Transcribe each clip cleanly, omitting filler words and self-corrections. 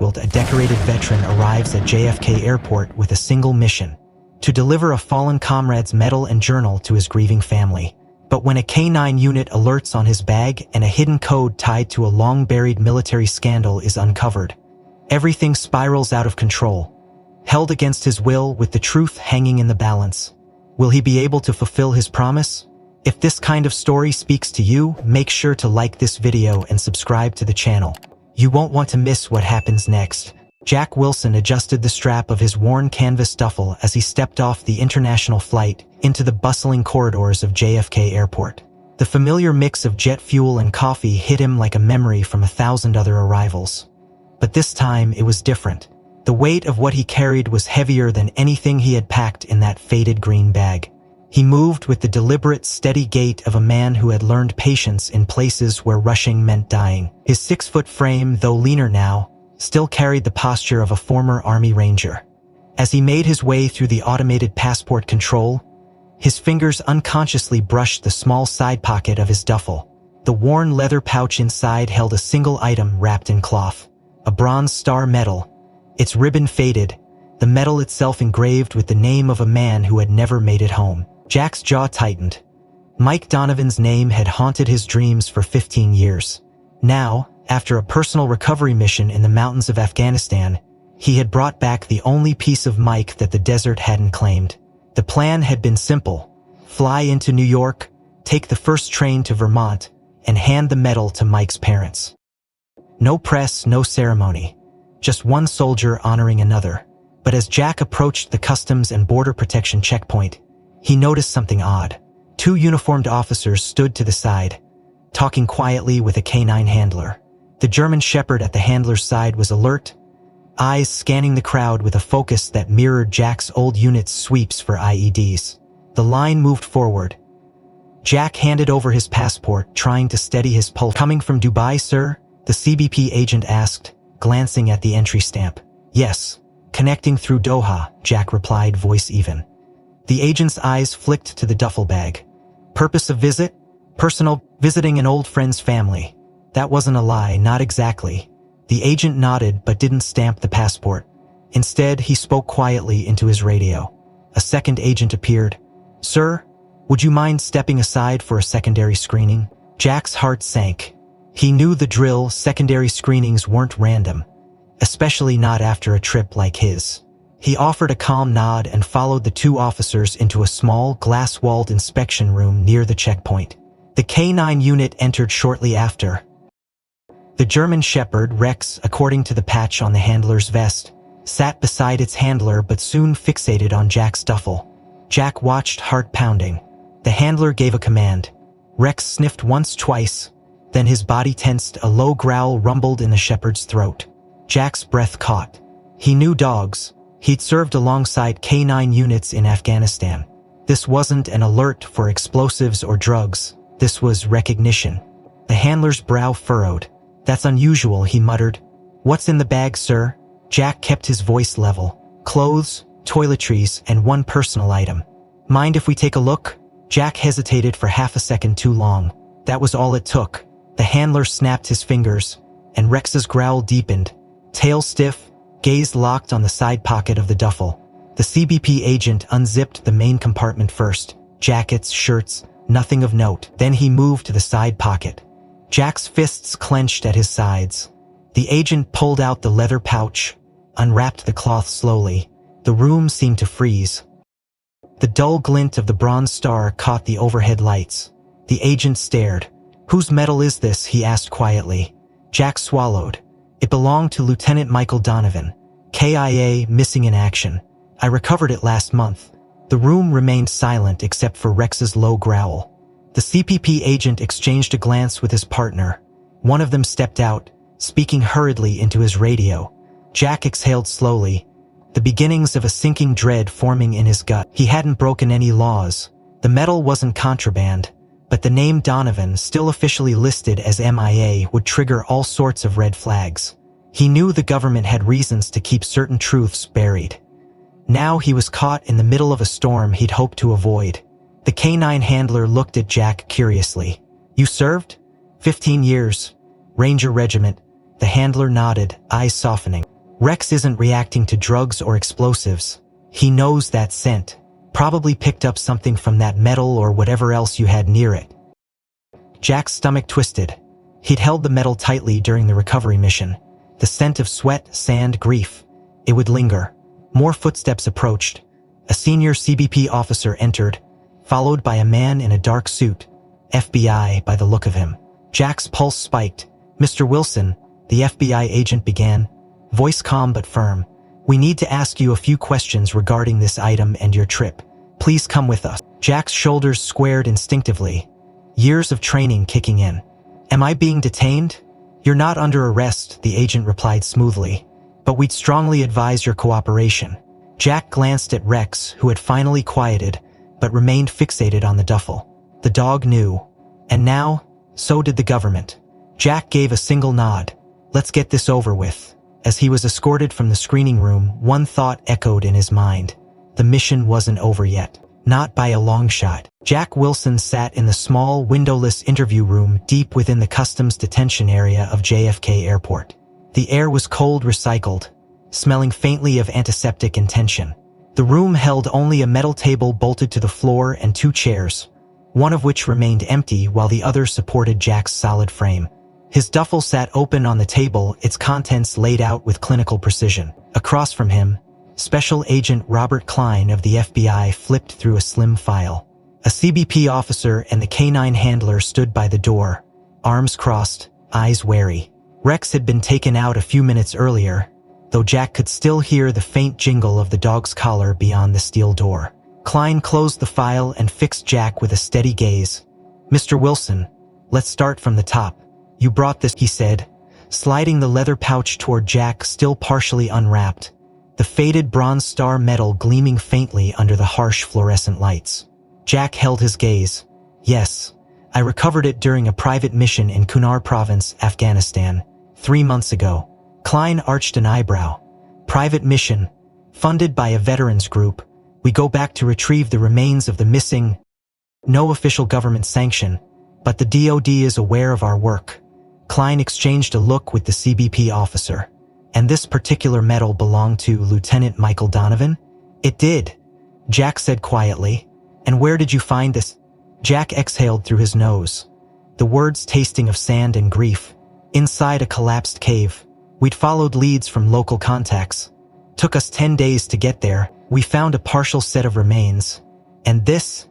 A decorated veteran arrives at JFK Airport with a single mission: to deliver a fallen comrade's medal and journal to his grieving family. But when a K-9 unit alerts on his bag and a hidden code tied to a long-buried military scandal is uncovered, everything spirals out of control. Held against his will with the truth hanging in the balance, will he be able to fulfill his promise? If this kind of story speaks to you, make sure to like this video and subscribe to the channel. You won't want to miss what happens next. Jack Wilson adjusted the strap of his worn canvas duffel as he stepped off the international flight into the bustling corridors of JFK Airport. The familiar mix of jet fuel and coffee hit him like a memory from 1,000 other arrivals. But this time it was different. The weight of what he carried was heavier than anything he had packed in that faded green bag. He moved with the deliberate, steady gait of a man who had learned patience in places where rushing meant dying. His 6-foot frame, though leaner now, still carried the posture of a former Army Ranger. As he made his way through the automated passport control, his fingers unconsciously brushed the small side pocket of his duffel. The worn leather pouch inside held a single item wrapped in cloth: a Bronze Star medal. Its ribbon faded, the medal itself engraved with the name of a man who had never made it home. Jack's jaw tightened. Mike Donovan's name had haunted his dreams for 15 years. Now, after a personal recovery mission in the mountains of Afghanistan, he had brought back the only piece of Mike that the desert hadn't claimed. The plan had been simple: fly into New York, take the first train to Vermont, and hand the medal to Mike's parents. No press, no ceremony. Just one soldier honoring another. But as Jack approached the Customs and Border Protection checkpoint, he noticed something odd. 2 uniformed officers stood to the side, talking quietly with a K-9 handler. The German Shepherd at the handler's side was alert, eyes scanning the crowd with a focus that mirrored Jack's old unit's sweeps for IEDs. The line moved forward. Jack handed over his passport, trying to steady his pulse. "Coming from Dubai, sir?" the CBP agent asked, glancing at the entry stamp. "Yes, connecting through Doha," Jack replied, voice even. The agent's eyes flicked to the duffel bag. "Purpose of visit?" "Personal, visiting an old friend's family." That wasn't a lie, not exactly. The agent nodded but didn't stamp the passport. Instead, he spoke quietly into his radio. A second agent appeared. "Sir, would you mind stepping aside for a secondary screening?" Jack's heart sank. He knew the drill: secondary screenings weren't random, especially not after a trip like his. He offered a calm nod and followed the 2 officers into a small, glass-walled inspection room near the checkpoint. The K-9 unit entered shortly after. The German Shepherd, Rex, according to the patch on the handler's vest, sat beside its handler but soon fixated on Jack's duffel. Jack watched, heart pounding. The handler gave a command. Rex sniffed once, twice, then his body tensed. A low growl rumbled in the shepherd's throat. Jack's breath caught. He knew dogs. He'd served alongside K-9 units in Afghanistan. This wasn't an alert for explosives or drugs. This was recognition. The handler's brow furrowed. "That's unusual," he muttered. "What's in the bag, sir?" Jack kept his voice level. "Clothes, toiletries, and one personal item." "Mind if we take a look?" Jack hesitated for half a second too long. That was all it took. The handler snapped his fingers, and Rex's growl deepened. Tail stiff, gaze locked on the side pocket of the duffel. The CBP agent unzipped the main compartment first. Jackets, shirts, nothing of note. Then he moved to the side pocket. Jack's fists clenched at his sides. The agent pulled out the leather pouch, unwrapped the cloth slowly. The room seemed to freeze. The dull glint of the Bronze Star caught the overhead lights. The agent stared. "Whose medal is this?" he asked quietly. Jack swallowed. "It belonged to Lieutenant Michael Donovan. KIA, missing in action. I recovered it last month." The room remained silent except for Rex's low growl. The CPP agent exchanged a glance with his partner. One of them stepped out, speaking hurriedly into his radio. Jack exhaled slowly, the beginnings of a sinking dread forming in his gut. He hadn't broken any laws. The medal wasn't contraband, but the name Donovan, still officially listed as MIA, would trigger all sorts of red flags. He knew the government had reasons to keep certain truths buried. Now he was caught in the middle of a storm he'd hoped to avoid. The K-9 handler looked at Jack curiously. "You served?" 15 years. Ranger Regiment." The handler nodded, eyes softening. Rex isn't reacting to drugs or explosives. He knows that scent. Probably picked up something from that metal or whatever else you had near it. Jack's stomach twisted. He'd held the metal tightly during the recovery mission. The scent of sweat, sand, grief. It would linger. More footsteps approached. A senior CBP officer entered, followed by a man in a dark suit. FBI by the look of him. Jack's pulse spiked. "Mr. Wilson," the FBI agent began, voice calm but firm. "We need to ask you a few questions regarding this item and your trip. Please come with us." Jack's shoulders squared instinctively. Years of training kicking in. "Am I being detained?" "You're not under arrest," the agent replied smoothly. "But we'd strongly advise your cooperation." Jack glanced at Rex, who had finally quieted, but remained fixated on the duffel. The dog knew. And now, so did the government. Jack gave a single nod. "Let's get this over with." As he was escorted from the screening room, one thought echoed in his mind. The mission wasn't over yet. Not by a long shot. Jack Wilson sat in the small, windowless interview room deep within the customs detention area of JFK Airport. The air was cold recycled, smelling faintly of antiseptic and tension. The room held only a metal table bolted to the floor and two chairs, one of which remained empty while the other supported Jack's solid frame. His duffel sat open on the table, its contents laid out with clinical precision. Across from him, Special Agent Robert Klein of the FBI flipped through a slim file. A CBP officer and the canine handler stood by the door, arms crossed, eyes wary. Rex had been taken out a few minutes earlier, though Jack could still hear the faint jingle of the dog's collar beyond the steel door. Klein closed the file and fixed Jack with a steady gaze. "Mr. Wilson, let's start from the top. You brought this," he said, sliding the leather pouch toward Jack, still partially unwrapped, the faded bronze star metal gleaming faintly under the harsh fluorescent lights. Jack held his gaze. "Yes, I recovered it during a private mission in Kunar Province, Afghanistan, 3 months ago." Klein arched an eyebrow. "Private mission, funded by a veterans group. We go back to retrieve the remains of the missing. No official government sanction, but the DoD is aware of our work." Klein exchanged a look with the CBP officer. "And this particular medal belonged to Lieutenant Michael Donovan?" "It did," Jack said quietly. "And where did you find this?" Jack exhaled through his nose, the words tasting of sand and grief. "Inside a collapsed cave. We'd followed leads from local contacts. Took us 10 days to get there. We found a partial set of remains. And this?"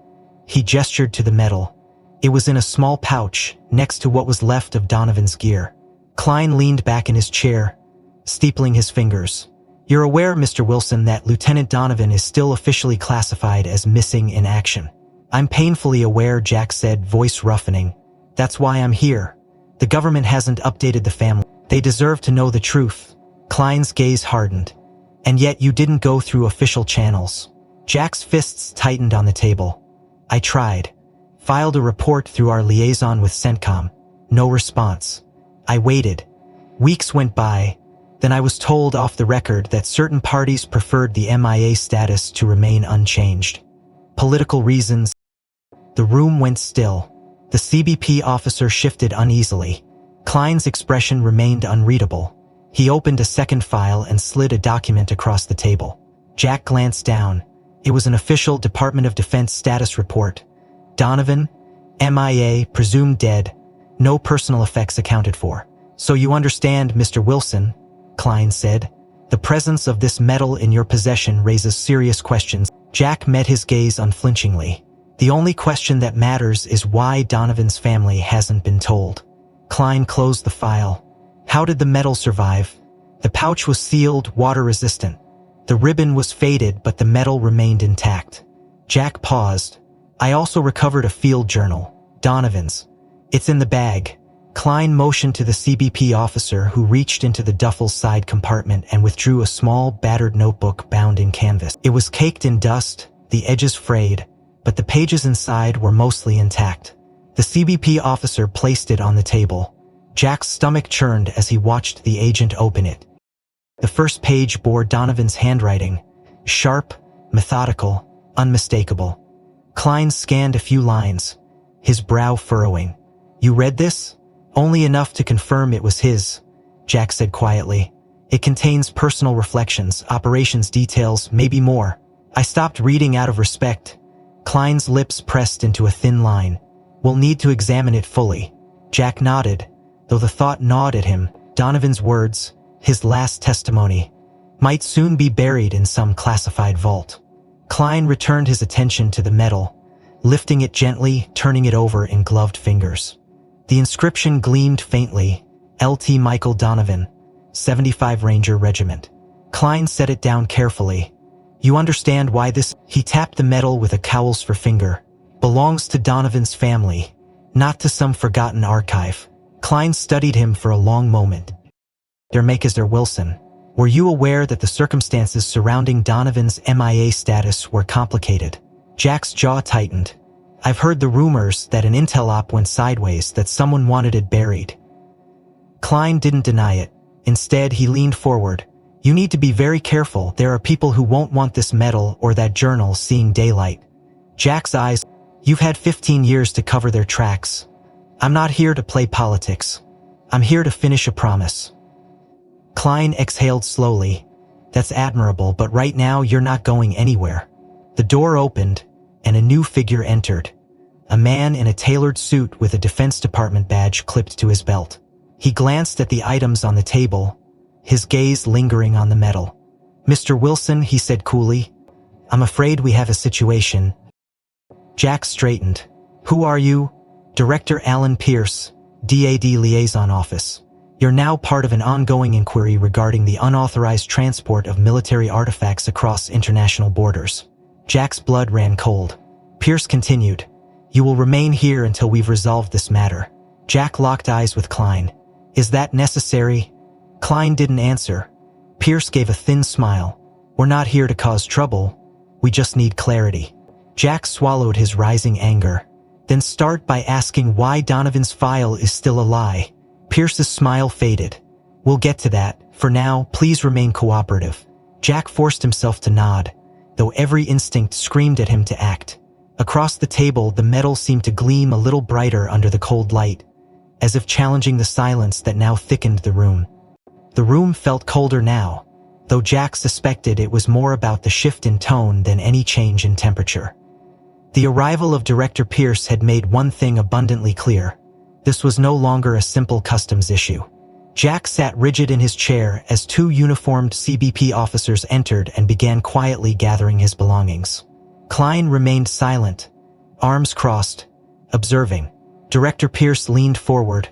He gestured to the medal. It was in a small pouch, next to what was left of Donovan's gear. Klein leaned back in his chair, steepling his fingers. "You're aware, Mr. Wilson, that Lieutenant Donovan is still officially classified as missing in action." "I'm painfully aware," Jack said, voice roughening. "That's why I'm here. The government hasn't updated the family. They deserve to know the truth." Klein's gaze hardened. "And yet you didn't go through official channels." Jack's fists tightened on the table. "I tried. Filed a report through our liaison with CENTCOM. No response. I waited. Weeks went by. Then I was told off the record that certain parties preferred the MIA status to remain unchanged. Political reasons." The room went still. The CBP officer shifted uneasily. Klein's expression remained unreadable. He opened a second file and slid a document across the table. Jack glanced down. It was an official Department of Defense status report. Donovan, MIA, presumed dead. No personal effects accounted for. "So you understand, Mr. Wilson," Klein said. "The presence of this metal in your possession raises serious questions." Jack met his gaze unflinchingly. "The only question that matters is why Donovan's family hasn't been told." Klein closed the file. "How did the metal survive?" "The pouch was sealed, water-resistant. The ribbon was faded, but the metal remained intact." Jack paused. "I also recovered a field journal, Donovan's. It's in the bag." Klein motioned to the CBP officer, who reached into the duffel's side compartment and withdrew a small, battered notebook bound in canvas. It was caked in dust, the edges frayed, but the pages inside were mostly intact. The CBP officer placed it on the table. Jack's stomach churned as he watched the agent open it. The first page bore Donovan's handwriting, sharp, methodical, unmistakable. Klein scanned a few lines, his brow furrowing. "You read this?" "Only enough to confirm it was his," Jack said quietly. It contains personal reflections, operations details, maybe more. I stopped reading out of respect. Klein's lips pressed into a thin line. We'll need to examine it fully. Jack nodded, though the thought gnawed at him. Donovan's words, his last testimony, might soon be buried in some classified vault. Klein returned his attention to the metal, lifting it gently, turning it over in gloved fingers. The inscription gleamed faintly, Lt. Michael Donovan, 75 Ranger Regiment. Klein set it down carefully. You understand why this? He tapped the metal with a cowls for finger. Belongs to Donovan's family, not to some forgotten archive. Klein studied him for a long moment. Mr. Wilson, were you aware that the circumstances surrounding Donovan's MIA status were complicated? Jack's jaw tightened. I've heard the rumors that an intel op went sideways, that someone wanted it buried. Klein didn't deny it. Instead, he leaned forward. You need to be very careful. There are people who won't want this metal or that journal seeing daylight. Jack's eyes. You've had 15 years to cover their tracks. I'm not here to play politics. I'm here to finish a promise. Klein exhaled slowly. That's admirable, but right now you're not going anywhere. The door opened, and a new figure entered. A man in a tailored suit with a Defense Department badge clipped to his belt. He glanced at the items on the table, his gaze lingering on the metal. Mr. Wilson, he said coolly, I'm afraid we have a situation. Jack straightened. Who are you? Director Alan Pierce, DAD Liaison Office. You're now part of an ongoing inquiry regarding the unauthorized transport of military artifacts across international borders. Jack's blood ran cold. Pierce continued. You will remain here until we've resolved this matter. Jack locked eyes with Klein. Is that necessary? Klein didn't answer. Pierce gave a thin smile. We're not here to cause trouble. We just need clarity. Jack swallowed his rising anger. Then start by asking why Donovan's file is still a lie. Pierce's smile faded. We'll get to that. For now, please remain cooperative. Jack forced himself to nod, though every instinct screamed at him to act. Across the table, the metal seemed to gleam a little brighter under the cold light, as if challenging the silence that now thickened the room. The room felt colder now, though Jack suspected it was more about the shift in tone than any change in temperature. The arrival of Director Pierce had made one thing abundantly clear. This was no longer a simple customs issue. Jack sat rigid in his chair as two uniformed CBP officers entered and began quietly gathering his belongings. Klein remained silent, arms crossed, observing. Director Pierce leaned forward,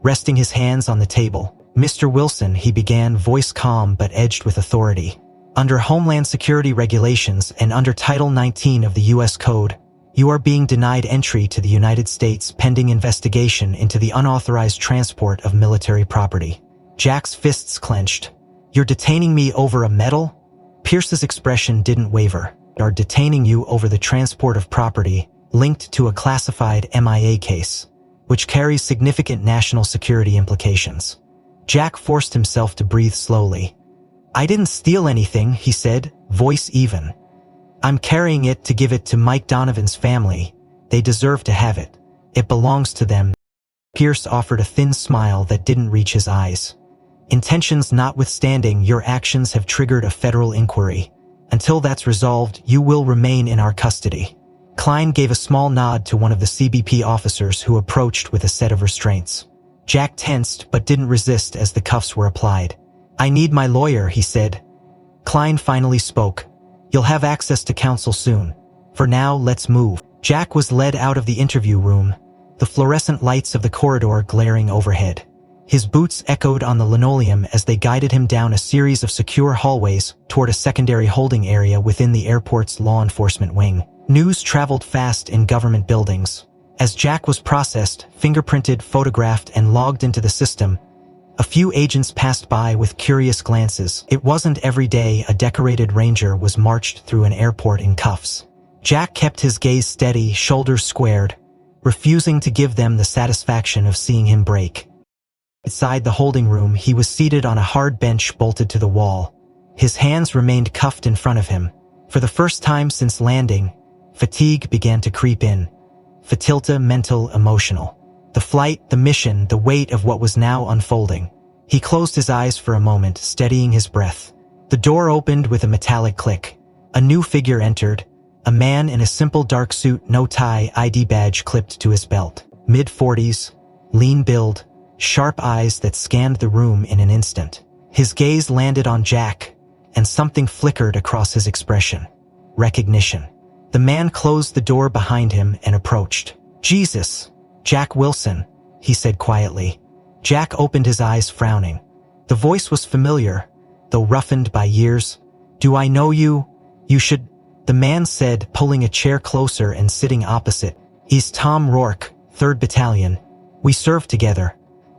resting his hands on the table. Mr. Wilson, he began, voice calm but edged with authority. Under Homeland Security regulations and under Title 19 of the U.S. Code, you are being denied entry to the United States pending investigation into the unauthorized transport of military property. Jack's fists clenched. You're detaining me over a medal? Pierce's expression didn't waver. Are detaining you over the transport of property linked to a classified MIA case, which carries significant national security implications. Jack forced himself to breathe slowly. I didn't steal anything, he said, voice even. I'm carrying it to give it to Mike Donovan's family. They deserve to have it. It belongs to them. Pierce offered a thin smile that didn't reach his eyes. Intentions notwithstanding, your actions have triggered a federal inquiry. Until that's resolved, you will remain in our custody. Klein gave a small nod to one of the CBP officers who approached with a set of restraints. Jack tensed but didn't resist as the cuffs were applied. I need my lawyer, he said. Klein finally spoke. You'll have access to counsel soon. For now, let's move. Jack was led out of the interview room, the fluorescent lights of the corridor glaring overhead. His boots echoed on the linoleum as they guided him down a series of secure hallways toward a secondary holding area within the airport's law enforcement wing. News traveled fast in government buildings. As Jack was processed, fingerprinted, photographed, and logged into the system, a few agents passed by with curious glances. It wasn't every day a decorated ranger was marched through an airport in cuffs. Jack kept his gaze steady, shoulders squared, refusing to give them the satisfaction of seeing him break. Inside the holding room, he was seated on a hard bench bolted to the wall. His hands remained cuffed in front of him. For the first time since landing, fatigue began to creep in. Fatilta, mental, emotional. The flight, the mission, the weight of what was now unfolding. He closed his eyes for a moment, steadying his breath. The door opened with a metallic click. A new figure entered, a man in a simple dark suit, no tie, ID badge clipped to his belt. Mid-40s, lean build, sharp eyes that scanned the room in an instant. His gaze landed on Jack, and something flickered across his expression. Recognition. The man closed the door behind him and approached. "Jesus, Jack Wilson," he said quietly. Jack opened his eyes, frowning. The voice was familiar, though roughened by years. "Do I know you? You should," the man said, pulling a chair closer and sitting opposite. "He's Tom Rourke, 3rd Battalion. We served together.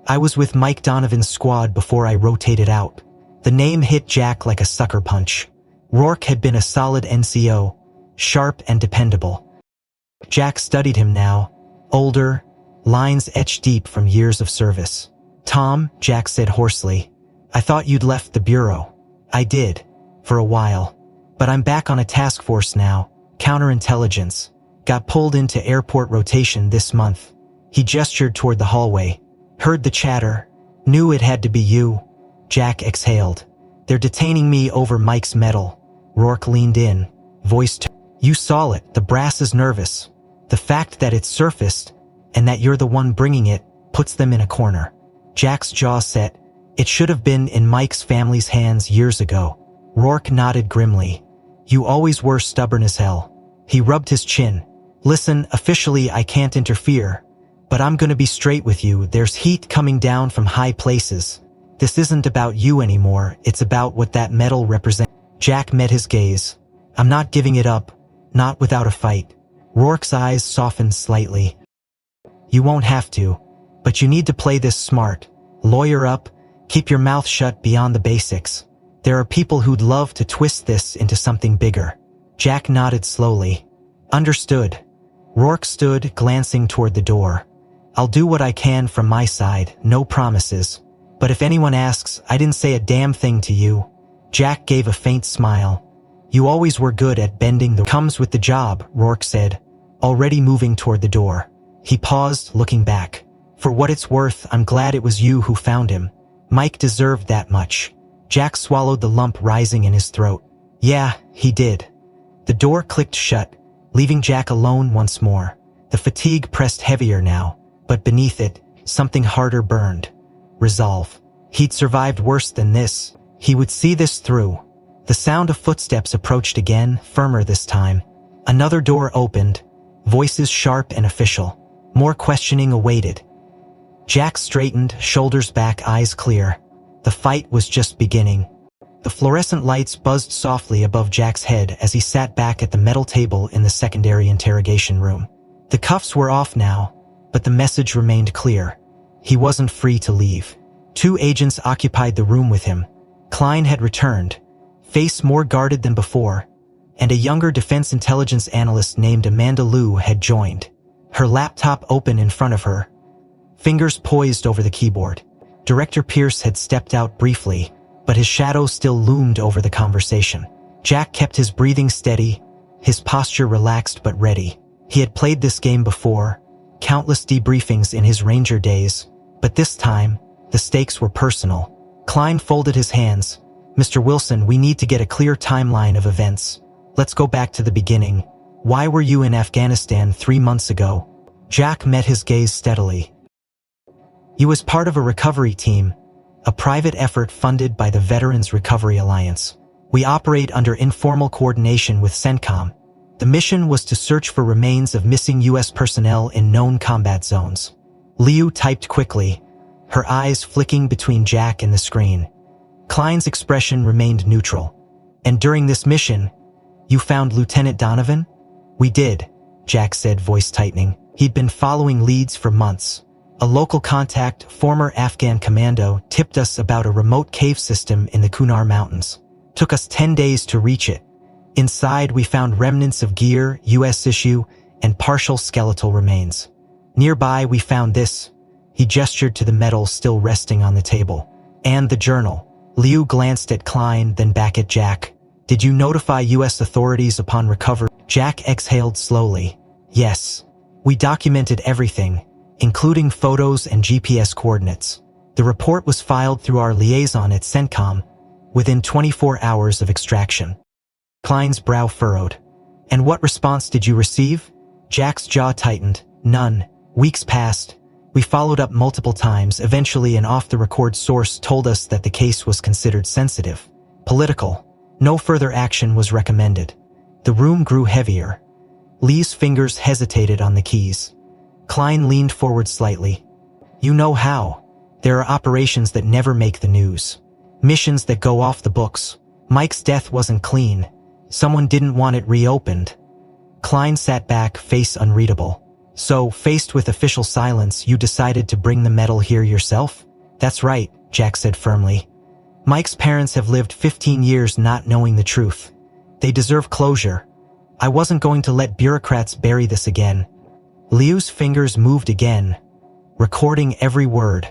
I was with Mike Donovan's squad before I rotated out." The name hit Jack like a sucker punch. Rourke had been a solid NCO, sharp and dependable. Jack studied him now, older, lines etched deep from years of service. "Tom," Jack said hoarsely, "I thought you'd left the bureau." "I did, for a while. But I'm back on a task force now, counterintelligence. Got pulled into airport rotation this month." He gestured toward the hallway. "Heard the chatter. Knew it had to be you." Jack exhaled. "They're detaining me over Mike's medal." Rourke leaned in, voice turned. "You saw it. The brass is nervous. The fact that it's surfaced, and that you're the one bringing it, puts them in a corner." Jack's jaw set. "It should have been in Mike's family's hands years ago." Rourke nodded grimly. "You always were stubborn as hell." He rubbed his chin. "Listen, officially I can't interfere, but I'm gonna be straight with you. There's heat coming down from high places. This isn't about you anymore, it's about what that medal represents." Jack met his gaze. "I'm not giving it up, not without a fight." Rourke's eyes softened slightly. "You won't have to, but you need to play this smart. Lawyer up, keep your mouth shut beyond the basics. There are people who'd love to twist this into something bigger." Jack nodded slowly. "Understood." Rourke stood, glancing toward the door. "I'll do what I can from my side, no promises. But if anyone asks, I didn't say a damn thing to you." Jack gave a faint smile. "You always were good at bending the comes with the job," Rourke said, already moving toward the door. He paused, looking back. "For what it's worth, I'm glad it was you who found him. Mike deserved that much." Jack swallowed the lump rising in his throat. "Yeah, he did." The door clicked shut, leaving Jack alone once more. The fatigue pressed heavier now, but beneath it, something harder burned. Resolve. He'd survived worse than this. He would see this through. The sound of footsteps approached again, firmer this time. Another door opened, voices sharp and official. More questioning awaited. Jack straightened, shoulders back, eyes clear. The fight was just beginning. The fluorescent lights buzzed softly above Jack's head as he sat back at the metal table in the secondary interrogation room. The cuffs were off now, but the message remained clear. He wasn't free to leave. 2 agents occupied the room with him. Klein had returned, face more guarded than before, and a younger defense intelligence analyst named Amanda Liu had joined. Her laptop open in front of her, fingers poised over the keyboard. Director Pierce had stepped out briefly, but his shadow still loomed over the conversation. Jack kept his breathing steady, his posture relaxed but ready. He had played this game before, countless debriefings in his Ranger days, but this time, the stakes were personal. Klein folded his hands. "Mr. Wilson, we need to get a clear timeline of events. Let's go back to the beginning. Why were you in Afghanistan 3 months ago?" Jack met his gaze steadily. "He was part of a recovery team, a private effort funded by the Veterans Recovery Alliance. We operate under informal coordination with CENTCOM. The mission was to search for remains of missing U.S. personnel in known combat zones." Liu typed quickly, her eyes flicking between Jack and the screen. Klein's expression remained neutral. "And during this mission, you found Lieutenant Donovan?" "We did," Jack said, voice tightening. He'd been following leads for months. A local contact, former Afghan commando, tipped us about a remote cave system in the Kunar Mountains. Took us 10 days to reach it. Inside, we found remnants of gear, U.S. issue, and partial skeletal remains. Nearby, we found this. He gestured to the medal still resting on the table. "And the journal." Liu glanced at Klein, then back at Jack. "Did you notify U.S. authorities upon recovery?" Jack exhaled slowly. "Yes. We documented everything, including photos and GPS coordinates. The report was filed through our liaison at CENTCOM within 24 hours of extraction. Klein's brow furrowed. And what response did you receive? Jack's jaw tightened. None. Weeks passed. We followed up multiple times. Eventually, an off-the-record source told us that the case was considered sensitive. Political. No further action was recommended. The room grew heavier. Lee's fingers hesitated on the keys. Klein leaned forward slightly. You know how. There are operations that never make the news. Missions that go off the books. Mike's death wasn't clean. Someone didn't want it reopened. Klein sat back, face unreadable. So, faced with official silence, you decided to bring the medal here yourself? That's right, Jack said firmly. Mike's parents have lived 15 years not knowing the truth. They deserve closure. I wasn't going to let bureaucrats bury this again. Liu's fingers moved again, recording every word.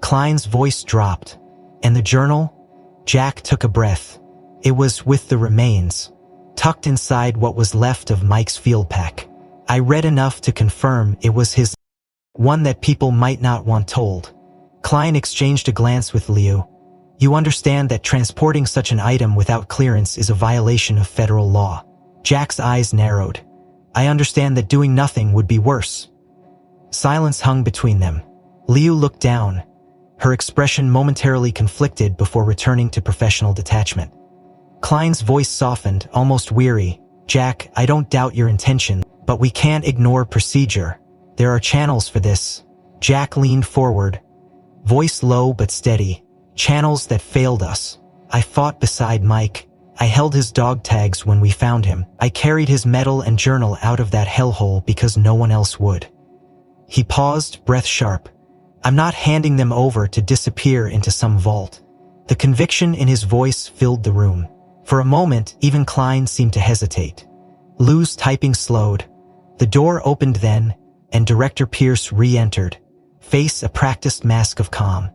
Klein's voice dropped. And the journal? Jack took a breath. It was with the remains, tucked inside what was left of Mike's field pack. I read enough to confirm it was his, one that people might not want told. Klein exchanged a glance with Liu. You understand that transporting such an item without clearance is a violation of federal law. Jack's eyes narrowed. I understand that doing nothing would be worse. Silence hung between them. Liu looked down, her expression momentarily conflicted before returning to professional detachment. Klein's voice softened, almost weary. Jack, I don't doubt your intention, but we can't ignore procedure. There are channels for this. Jack leaned forward, voice low but steady. Channels that failed us. I fought beside Mike. I held his dog tags when we found him. I carried his medal and journal out of that hellhole because no one else would. He paused, breath sharp. I'm not handing them over to disappear into some vault. The conviction in his voice filled the room. For a moment, even Klein seemed to hesitate. Liu's typing slowed. The door opened then, and Director Pierce re-entered, face a practiced mask of calm.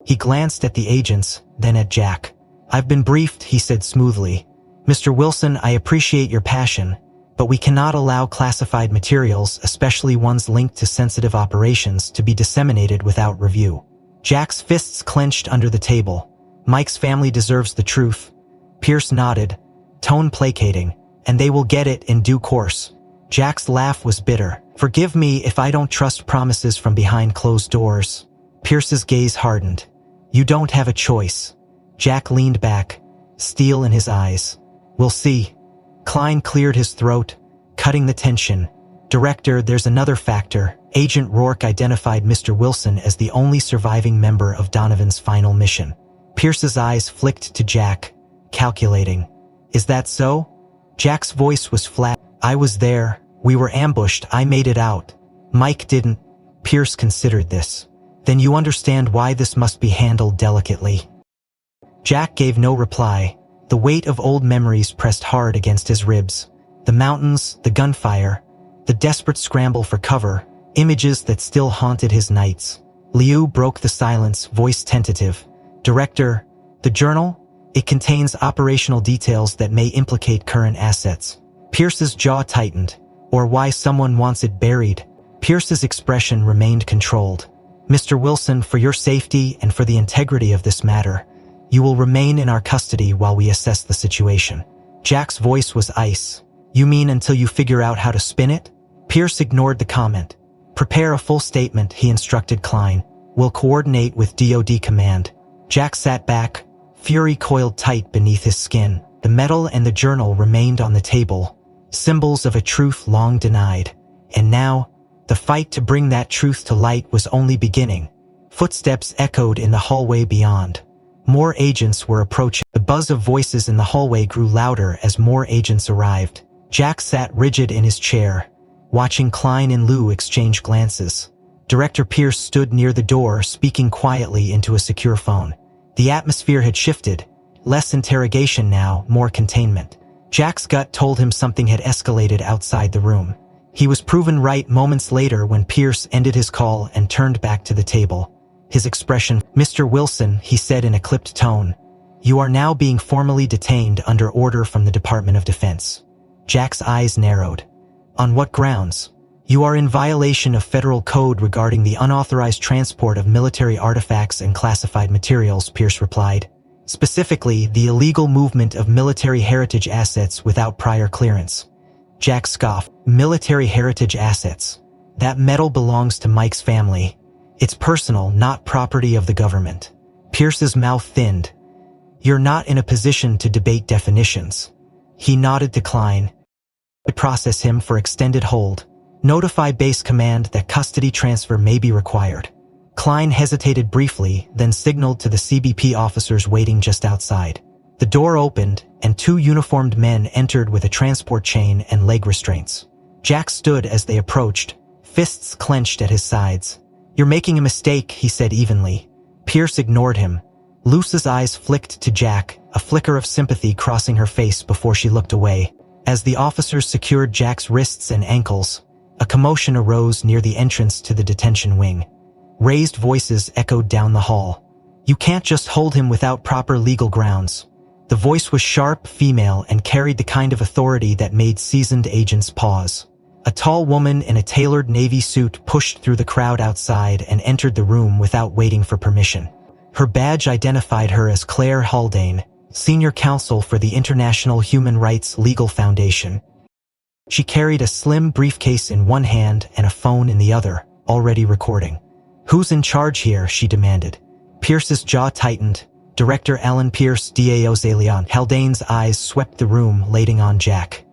He glanced at the agents, then at Jack. I've been briefed, he said smoothly. Mr. Wilson, I appreciate your passion, but we cannot allow classified materials, especially ones linked to sensitive operations, to be disseminated without review. Jack's fists clenched under the table. Mike's family deserves the truth. Pierce nodded, tone placating, and they will get it in due course. Jack's laugh was bitter. Forgive me if I don't trust promises from behind closed doors. Pierce's gaze hardened. You don't have a choice. Jack leaned back, steel in his eyes. We'll see. Klein cleared his throat, cutting the tension. Director, there's another factor. Agent Rourke identified Mr. Wilson as the only surviving member of Donovan's final mission. Pierce's eyes flicked to Jack, calculating. Is that so? Jack's voice was flat. I was there. We were ambushed. I made it out. Mike didn't. Pierce considered this. Then you understand why this must be handled delicately. Jack gave no reply. The weight of old memories pressed hard against his ribs. The mountains, the gunfire, the desperate scramble for cover, images that still haunted his nights. Liu broke the silence, voice tentative. Director, the journal? It contains operational details that may implicate current assets. Pierce's jaw tightened. Or why someone wants it buried. Pierce's expression remained controlled. Mr. Wilson, for your safety and for the integrity of this matter, you will remain in our custody while we assess the situation. Jack's voice was ice. You mean until you figure out how to spin it? Pierce ignored the comment. Prepare a full statement, he instructed Klein. We'll coordinate with DoD command. Jack sat back, fury coiled tight beneath his skin. The medal and the journal remained on the table, symbols of a truth long denied. And now, the fight to bring that truth to light was only beginning. Footsteps echoed in the hallway beyond. More agents were approaching. The buzz of voices in the hallway grew louder as more agents arrived. Jack sat rigid in his chair, watching Klein and Liu exchange glances. Director Pierce stood near the door, speaking quietly into a secure phone. The atmosphere had shifted. Less interrogation now, more containment. Jack's gut told him something had escalated outside the room. He was proven right moments later when Pierce ended his call and turned back to the table. His expression, Mr. Wilson, he said in a clipped tone, you are now being formally detained under order from the Department of Defense. Jack's eyes narrowed. On what grounds? You are in violation of federal code regarding the unauthorized transport of military artifacts and classified materials, Pierce replied. Specifically, the illegal movement of military heritage assets without prior clearance. Jack scoffed. Military heritage assets. That metal belongs to Mike's family. It's personal, not property of the government. Pierce's mouth thinned. You're not in a position to debate definitions. He nodded to Klein. Process him for extended hold. Notify base command that custody transfer may be required. Klein hesitated briefly, then signaled to the CBP officers waiting just outside. The door opened, and two uniformed men entered with a transport chain and leg restraints. Jack stood as they approached, fists clenched at his sides. You're making a mistake, he said evenly. Pierce ignored him. Luce's eyes flicked to Jack, a flicker of sympathy crossing her face before she looked away. As the officers secured Jack's wrists and ankles, a commotion arose near the entrance to the detention wing. Raised voices echoed down the hall. You can't just hold him without proper legal grounds. The voice was sharp, female, and carried the kind of authority that made seasoned agents pause. A tall woman in a tailored navy suit pushed through the crowd outside and entered the room without waiting for permission. Her badge identified her as Claire Haldane, Senior Counsel for the International Human Rights Legal Foundation. She carried a slim briefcase in one hand and a phone in the other, already recording. Who's in charge here? She demanded. Pierce's jaw tightened. Director Alan Pierce, DAO Zalian. Haldane's eyes swept the room, lighting on Jack.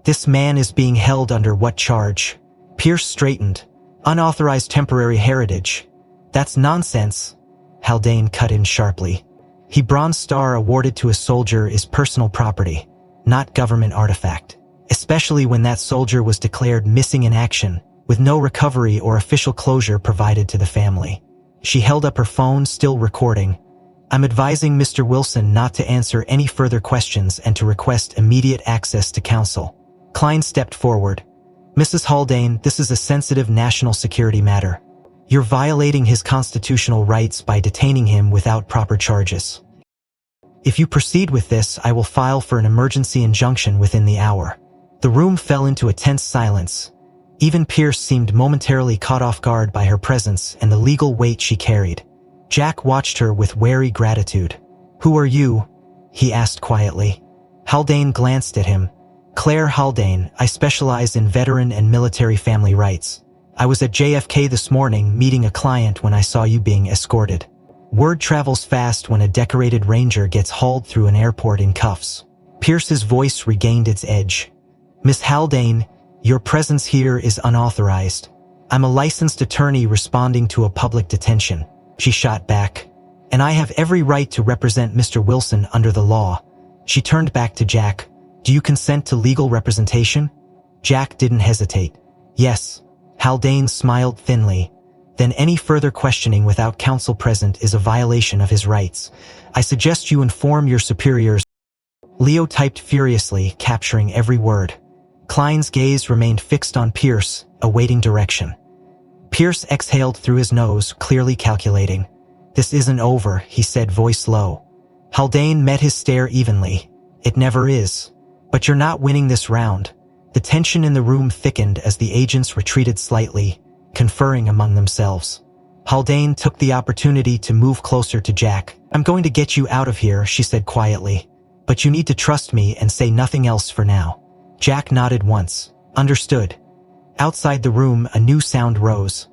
This man is being held under what charge? Pierce straightened. Unauthorized temporary heritage. That's nonsense. Haldane cut in sharply. The Bronze Star awarded to a soldier is personal property, not government artifact. Especially when that soldier was declared missing in action, with no recovery or official closure provided to the family. She held up her phone, still recording. I'm advising Mr. Wilson not to answer any further questions and to request immediate access to counsel. Klein stepped forward. Mrs. Haldane, this is a sensitive national security matter. You're violating his constitutional rights by detaining him without proper charges. If you proceed with this, I will file for an emergency injunction within the hour. The room fell into a tense silence. Even Pierce seemed momentarily caught off guard by her presence and the legal weight she carried. Jack watched her with wary gratitude. Who are you? He asked quietly. Haldane glanced at him. Claire Haldane, I specialize in veteran and military family rights. I was at JFK this morning meeting a client when I saw you being escorted. Word travels fast when a decorated ranger gets hauled through an airport in cuffs. Pierce's voice regained its edge. Miss Haldane, your presence here is unauthorized. I'm a licensed attorney responding to a public detention. She shot back. And I have every right to represent Mr. Wilson under the law. She turned back to Jack. Do you consent to legal representation? Jack didn't hesitate. Yes. Haldane smiled thinly. Then any further questioning without counsel present is a violation of his rights. I suggest you inform your superiors. Leo typed furiously, capturing every word. Klein's gaze remained fixed on Pierce, awaiting direction. Pierce exhaled through his nose, clearly calculating. This isn't over, he said, voice low. Haldane met his stare evenly. It never is. But you're not winning this round. The tension in the room thickened as the agents retreated slightly, conferring among themselves. Haldane took the opportunity to move closer to Jack. I'm going to get you out of here, she said quietly. But you need to trust me and say nothing else for now. Jack nodded once. Understood. Outside the room, a new sound rose.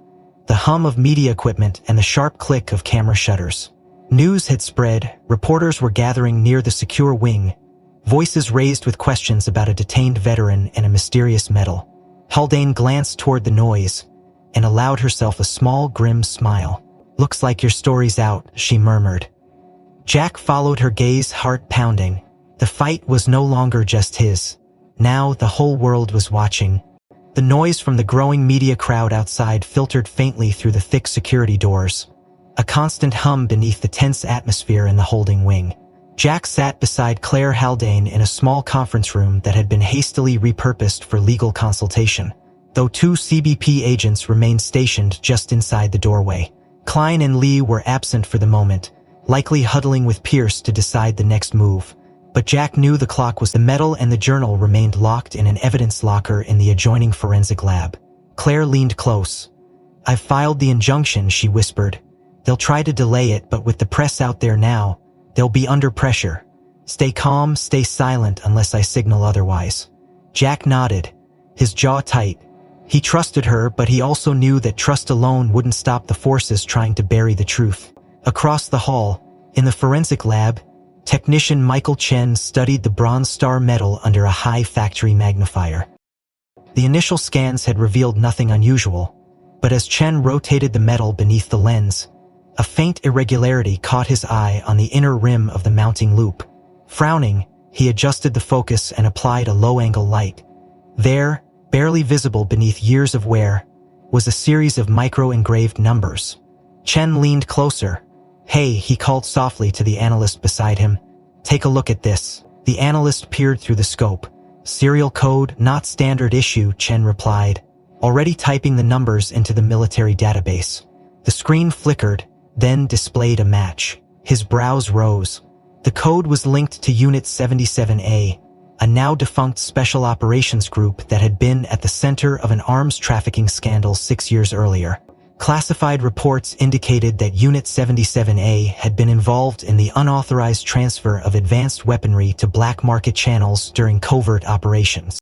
The hum of media equipment and the sharp click of camera shutters. News had spread, reporters were gathering near the secure wing, voices raised with questions about a detained veteran and a mysterious medal. Haldane glanced toward the noise and allowed herself a small, grim smile. Looks like your story's out, she murmured. Jack followed her gaze, heart pounding. The fight was no longer just his. Now the whole world was watching. The noise from the growing media crowd outside filtered faintly through the thick security doors, a constant hum beneath the tense atmosphere in the holding wing. Jack sat beside Claire Haldane in a small conference room that had been hastily repurposed for legal consultation, though two CBP agents remained stationed just inside the doorway. Klein and Lee were absent for the moment, likely huddling with Pierce to decide the next move. But Jack knew the clock was the medal and the journal remained locked in an evidence locker in the adjoining forensic lab. Claire leaned close. "I've filed the injunction," she whispered. "They'll try to delay it, but with the press out there now, they'll be under pressure. Stay calm, stay silent unless I signal otherwise." Jack nodded, his jaw tight. He trusted her, but he also knew that trust alone wouldn't stop the forces trying to bury the truth. Across the hall, in the forensic lab, technician Michael Chen studied the Bronze Star medal under a high factory magnifier. The initial scans had revealed nothing unusual, but as Chen rotated the medal beneath the lens, a faint irregularity caught his eye on the inner rim of the mounting loop. Frowning, he adjusted the focus and applied a low-angle light. There, barely visible beneath years of wear, was a series of micro-engraved numbers. Chen leaned closer. "Hey," he called softly to the analyst beside him. "Take a look at this." The analyst peered through the scope. "Serial code, not standard issue," Chen replied, already typing the numbers into the military database. The screen flickered, then displayed a match. His brows rose. The code was linked to Unit 77A, a now-defunct special operations group that had been at the center of an arms trafficking scandal 6 years earlier. Classified reports indicated that Unit 77A had been involved in the unauthorized transfer of advanced weaponry to black market channels during covert operations.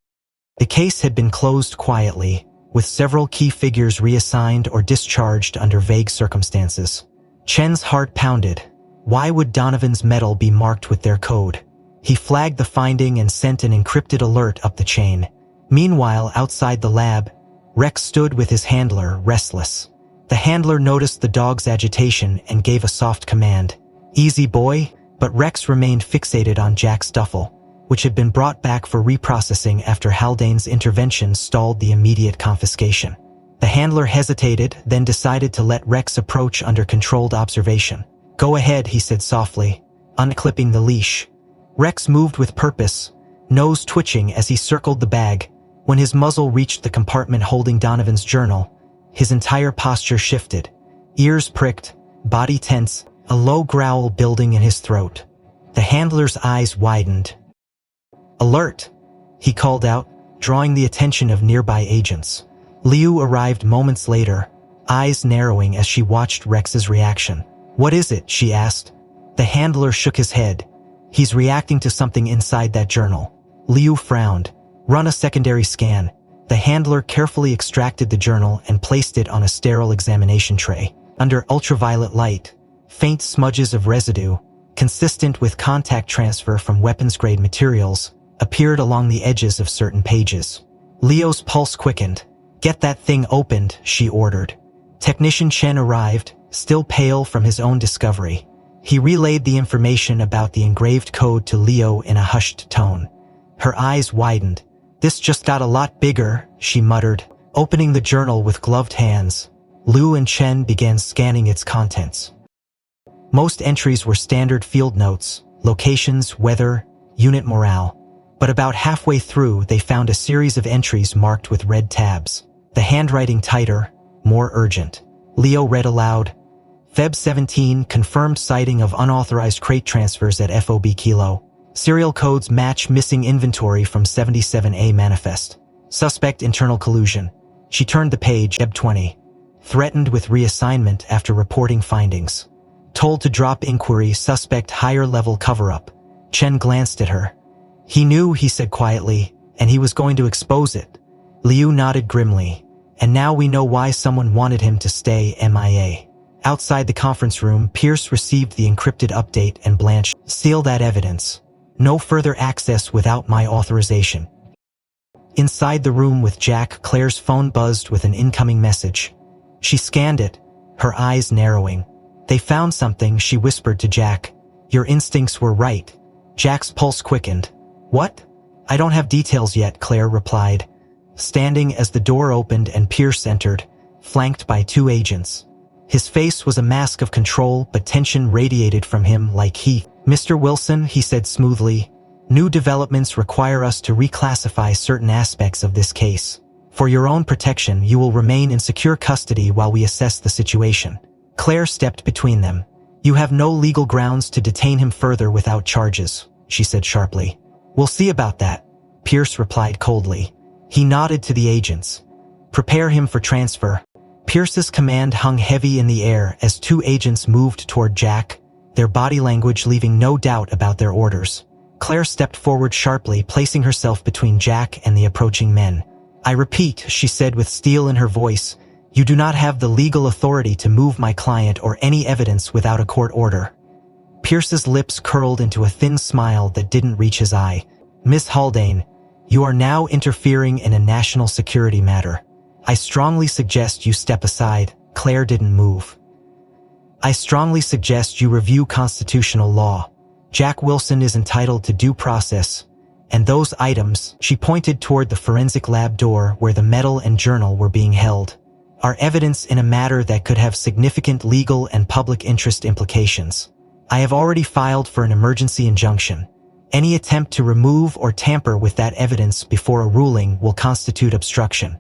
The case had been closed quietly, with several key figures reassigned or discharged under vague circumstances. Chen's heart pounded. Why would Donovan's medal be marked with their code? He flagged the finding and sent an encrypted alert up the chain. Meanwhile, outside the lab, Rex stood with his handler, restless. The handler noticed the dog's agitation and gave a soft command. "Easy, boy," but Rex remained fixated on Jack's duffel, which had been brought back for reprocessing after Haldane's intervention stalled the immediate confiscation. The handler hesitated, then decided to let Rex approach under controlled observation. "Go ahead," he said softly, unclipping the leash. Rex moved with purpose, nose twitching as he circled the bag. When his muzzle reached the compartment holding Donovan's journal, his entire posture shifted. Ears pricked, body tense, a low growl building in his throat. The handler's eyes widened. "Alert!" he called out, drawing the attention of nearby agents. Liu arrived moments later, eyes narrowing as she watched Rex's reaction. "What is it?" she asked. The handler shook his head. "He's reacting to something inside that journal." Liu frowned. "Run a secondary scan." The handler carefully extracted the journal and placed it on a sterile examination tray. Under ultraviolet light, faint smudges of residue, consistent with contact transfer from weapons-grade materials, appeared along the edges of certain pages. Leo's pulse quickened. "Get that thing opened," she ordered. Technician Chen arrived, still pale from his own discovery. He relayed the information about the engraved code to Leo in a hushed tone. Her eyes widened. "This just got a lot bigger," she muttered, opening the journal with gloved hands. Liu and Chen began scanning its contents. Most entries were standard field notes, locations, weather, unit morale. But about halfway through, they found a series of entries marked with red tabs. The handwriting tighter, more urgent. Leo read aloud, "Feb 17, confirmed sighting of unauthorized crate transfers at FOB Kilo. Serial codes match missing inventory from 77A manifest. Suspect internal collusion." She turned the page. Feb 20. Threatened with reassignment after reporting findings. Told to drop inquiry, suspect higher-level cover-up. Chen glanced at her. "He knew," he said quietly, "and he was going to expose it." Liu nodded grimly. "And now we know why someone wanted him to stay MIA." Outside the conference room, Pierce received the encrypted update and Blanche, "Seal that evidence. No further access without my authorization." Inside the room with Jack, Claire's phone buzzed with an incoming message. She scanned it, her eyes narrowing. "They found something," she whispered to Jack. "Your instincts were right." Jack's pulse quickened. "What?" "I don't have details yet," Claire replied, standing as the door opened and Pierce entered, flanked by 2 agents. His face was a mask of control, but tension radiated from him like heat. "Mr. Wilson," he said smoothly, "new developments require us to reclassify certain aspects of this case. For your own protection, you will remain in secure custody while we assess the situation." Claire stepped between them. "You have no legal grounds to detain him further without charges," she said sharply. "We'll see about that," Pierce replied coldly. He nodded to the agents. Prepare him for transfer. Pierce's command hung heavy in the air as two agents moved toward Jack, their body language leaving no doubt about their orders. Claire stepped forward sharply, placing herself between Jack and the approaching men. "I repeat," she said with steel in her voice, "you do not have the legal authority to move my client or any evidence without a court order." Pierce's lips curled into a thin smile that didn't reach his eye. "Miss Haldane, you are now interfering in a national security matter. I strongly suggest you step aside." Claire didn't move. "I strongly suggest you review constitutional law. Jack Wilson is entitled to due process, and those items," she pointed toward the forensic lab door where the medal and journal were being held, "are evidence in a matter that could have significant legal and public interest implications. I have already filed for an emergency injunction. Any attempt to remove or tamper with that evidence before a ruling will constitute obstruction."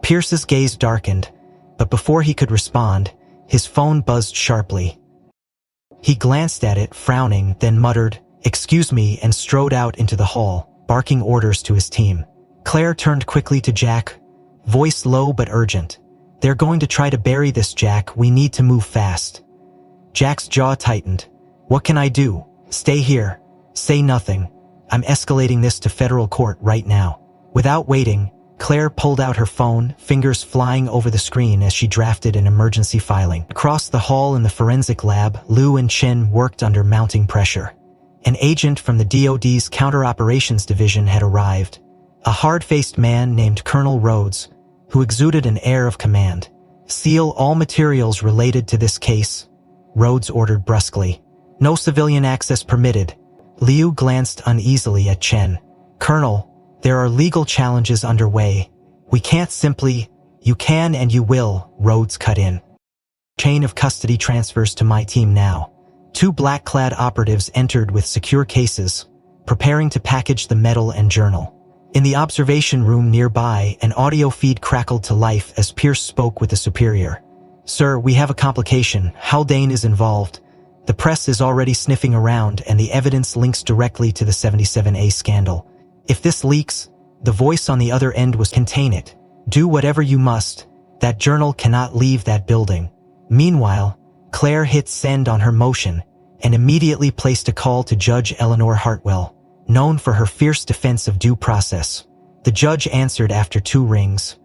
Pierce's gaze darkened, but before he could respond, his phone buzzed sharply. He glanced at it, frowning, then muttered, "Excuse me," and strode out into the hall, barking orders to his team. Claire turned quickly to Jack, voice low but urgent. "They're going to try to bury this, Jack. We need to move fast." Jack's jaw tightened. "What can I do? Stay here. Say nothing. I'm escalating this to federal court right now." Without waiting, Claire pulled out her phone, fingers flying over the screen as she drafted an emergency filing. Across the hall in the forensic lab, Liu and Chen worked under mounting pressure. An agent from the DoD's Counter-Operations Division had arrived, a hard-faced man named Colonel Rhodes, who exuded an air of command. "Seal all materials related to this case," Rhodes ordered brusquely. "No civilian access permitted." Liu glanced uneasily at Chen. "Colonel, there are legal challenges underway. We can't simply—" "You can and you will," Rhodes cut in. "Chain of custody transfers to my team now." Two black-clad operatives entered with secure cases, preparing to package the medal and journal. In the observation room nearby, an audio feed crackled to life as Pierce spoke with the superior. "Sir, we have a complication. Haldane is involved. The press is already sniffing around and the evidence links directly to the 77A scandal. If this leaks," the voice on the other end was, "contain it. Do whatever you must. That journal cannot leave that building." Meanwhile, Claire hit send on her motion and immediately placed a call to Judge Eleanor Hartwell, known for her fierce defense of due process. The judge answered after 2 rings.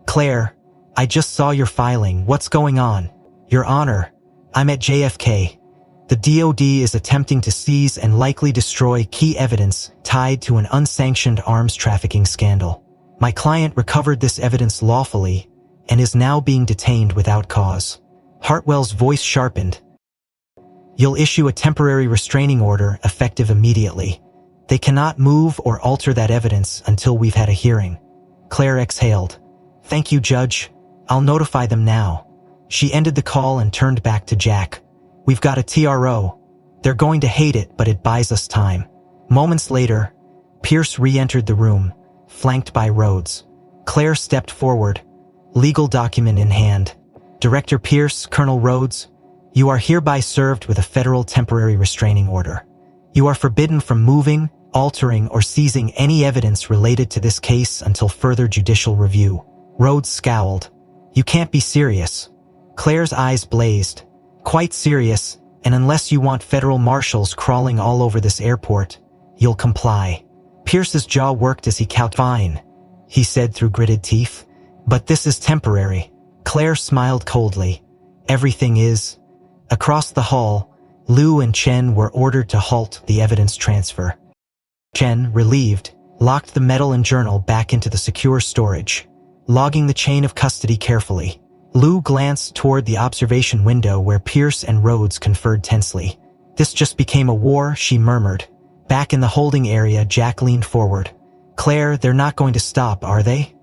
"Claire, I just saw your filing. What's going on?" "Your Honor, I'm at JFK. The DoD is attempting to seize and likely destroy key evidence tied to an unsanctioned arms trafficking scandal. My client recovered this evidence lawfully and is now being detained without cause." Hartwell's voice sharpened. "You'll issue a temporary restraining order effective immediately. They cannot move or alter that evidence until we've had a hearing." Claire exhaled. "Thank you, Judge. I'll notify them now." She ended the call and turned back to Jack. "We've got a TRO. They're going to hate it, but it buys us time." Moments later, Pierce re-entered the room, flanked by Rhodes. Claire stepped forward, legal document in hand. "Director Pierce, Colonel Rhodes, you are hereby served with a federal temporary restraining order. You are forbidden from moving, altering, or seizing any evidence related to this case until further judicial review." Rhodes scowled. "You can't be serious." Claire's eyes blazed. "Quite serious, and unless you want federal marshals crawling all over this airport, you'll comply." Pierce's jaw worked as he counted. "Fine," he said through gritted teeth. "But this is temporary." Claire smiled coldly. "Everything is." Across the hall, Liu and Chen were ordered to halt the evidence transfer. Chen, relieved, locked the medal and journal back into the secure storage, logging the chain of custody carefully. Liu glanced toward the observation window where Pierce and Rhodes conferred tensely. "This just became a war," she murmured. Back in the holding area, Jack leaned forward. "Claire, they're not going to stop, are they?"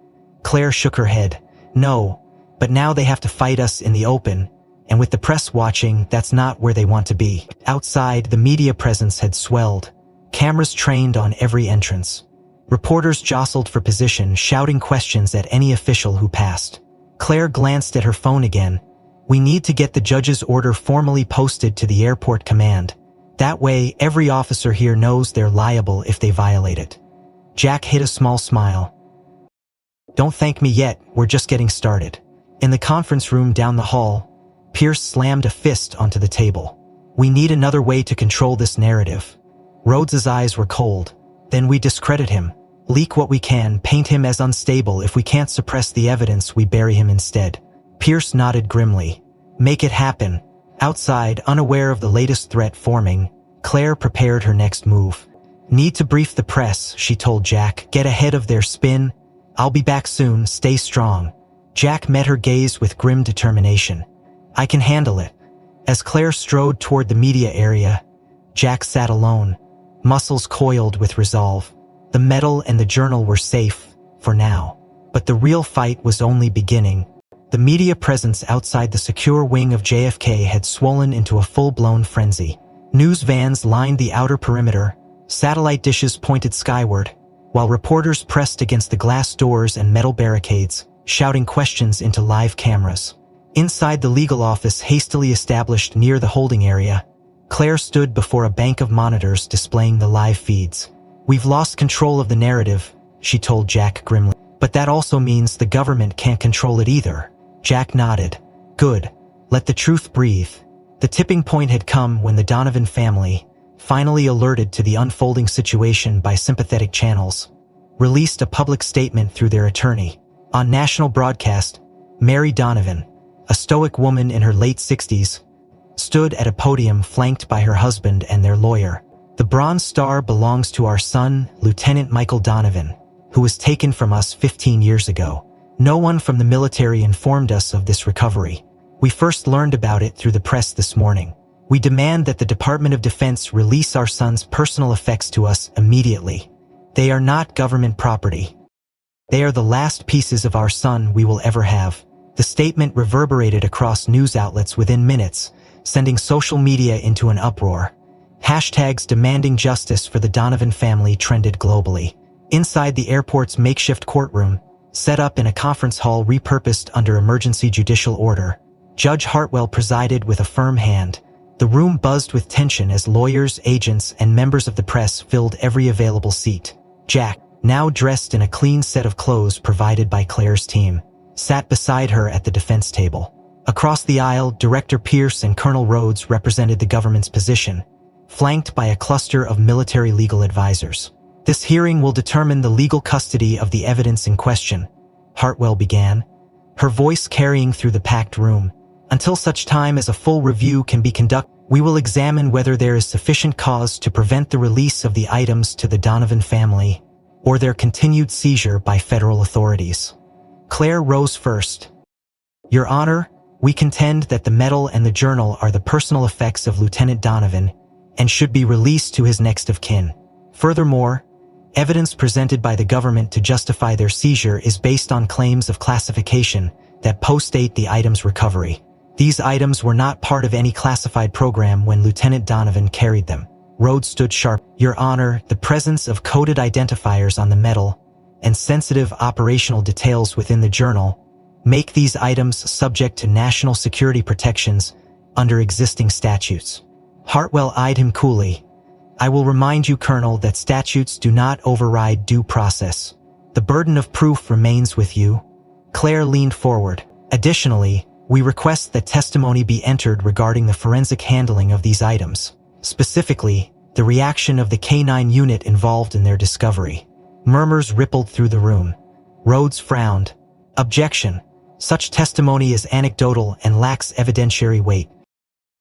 Claire shook her head. "No, but now they have to fight us in the open, and with the press watching, that's not where they want to be." Outside, the media presence had swelled, cameras trained on every entrance. Reporters jostled for position, shouting questions at any official who passed. Claire glanced at her phone again. "We need to get the judge's order formally posted to the airport command. That way, every officer here knows they're liable if they violate it." Jack hid a small smile. Don't thank me yet, we're just getting started. In the conference room down the hall, Pierce slammed a fist onto the table. We need another way to control this narrative. Rhodes's eyes were cold. Then we discredit him. Leak what we can, paint him as unstable. If we can't suppress the evidence, we bury him instead. Pierce nodded grimly. Make it happen. Outside, unaware of the latest threat forming, Claire prepared her next move. Need to brief the press, she told Jack. Get ahead of their spin. I'll be back soon, stay strong. Jack met her gaze with grim determination. I can handle it. As Claire strode toward the media area, Jack sat alone, muscles coiled with resolve. The medal and the journal were safe, for now. But the real fight was only beginning. The media presence outside the secure wing of JFK had swollen into a full-blown frenzy. News vans lined the outer perimeter, satellite dishes pointed skyward, while reporters pressed against the glass doors and metal barricades, shouting questions into live cameras. Inside the legal office hastily established near the holding area, Claire stood before a bank of monitors displaying the live feeds. We've lost control of the narrative, she told Jack grimly. But that also means the government can't control it either. Jack nodded. Good. Let the truth breathe. The tipping point had come when the Donovan family, finally alerted to the unfolding situation by sympathetic channels, released a public statement through their attorney. On national broadcast, Mary Donovan, a stoic woman in her late 60s, stood at a podium flanked by her husband and their lawyer. The Bronze Star belongs to our son, Lieutenant Michael Donovan, who was taken from us 15 years ago. No one from the military informed us of this recovery. We first learned about it through the press this morning. We demand that the Department of Defense release our son's personal effects to us immediately. They are not government property. They are the last pieces of our son we will ever have. The statement reverberated across news outlets within minutes, sending social media into an uproar. Hashtags demanding justice for the Donovan family trended globally. Inside the airport's makeshift courtroom, set up in a conference hall repurposed under emergency judicial order, Judge Hartwell presided with a firm hand. The room buzzed with tension as lawyers, agents, and members of the press filled every available seat. Jack, now dressed in a clean set of clothes provided by Claire's team, sat beside her at the defense table. Across the aisle, Director Pierce and Colonel Rhodes represented the government's position, flanked by a cluster of military legal advisors. This hearing will determine the legal custody of the evidence in question, Hartwell began, her voice carrying through the packed room. Until such time as a full review can be conducted, we will examine whether there is sufficient cause to prevent the release of the items to the Donovan family or their continued seizure by federal authorities. Claire rose first. Your Honor, we contend that the medal and the journal are the personal effects of Lieutenant Donovan and should be released to his next of kin. Furthermore, evidence presented by the government to justify their seizure is based on claims of classification that postdate the items' recovery. These items were not part of any classified program when Lieutenant Donovan carried them. Rhodes stood sharp. Your Honor, the presence of coded identifiers on the medal and sensitive operational details within the journal make these items subject to national security protections under existing statutes. Hartwell eyed him coolly. I will remind you, Colonel, that statutes do not override due process. The burden of proof remains with you. Claire leaned forward. Additionally, we request that testimony be entered regarding the forensic handling of these items, specifically, the reaction of the K9 unit involved in their discovery. Murmurs rippled through the room. Rhodes frowned. Objection. Such testimony is anecdotal and lacks evidentiary weight.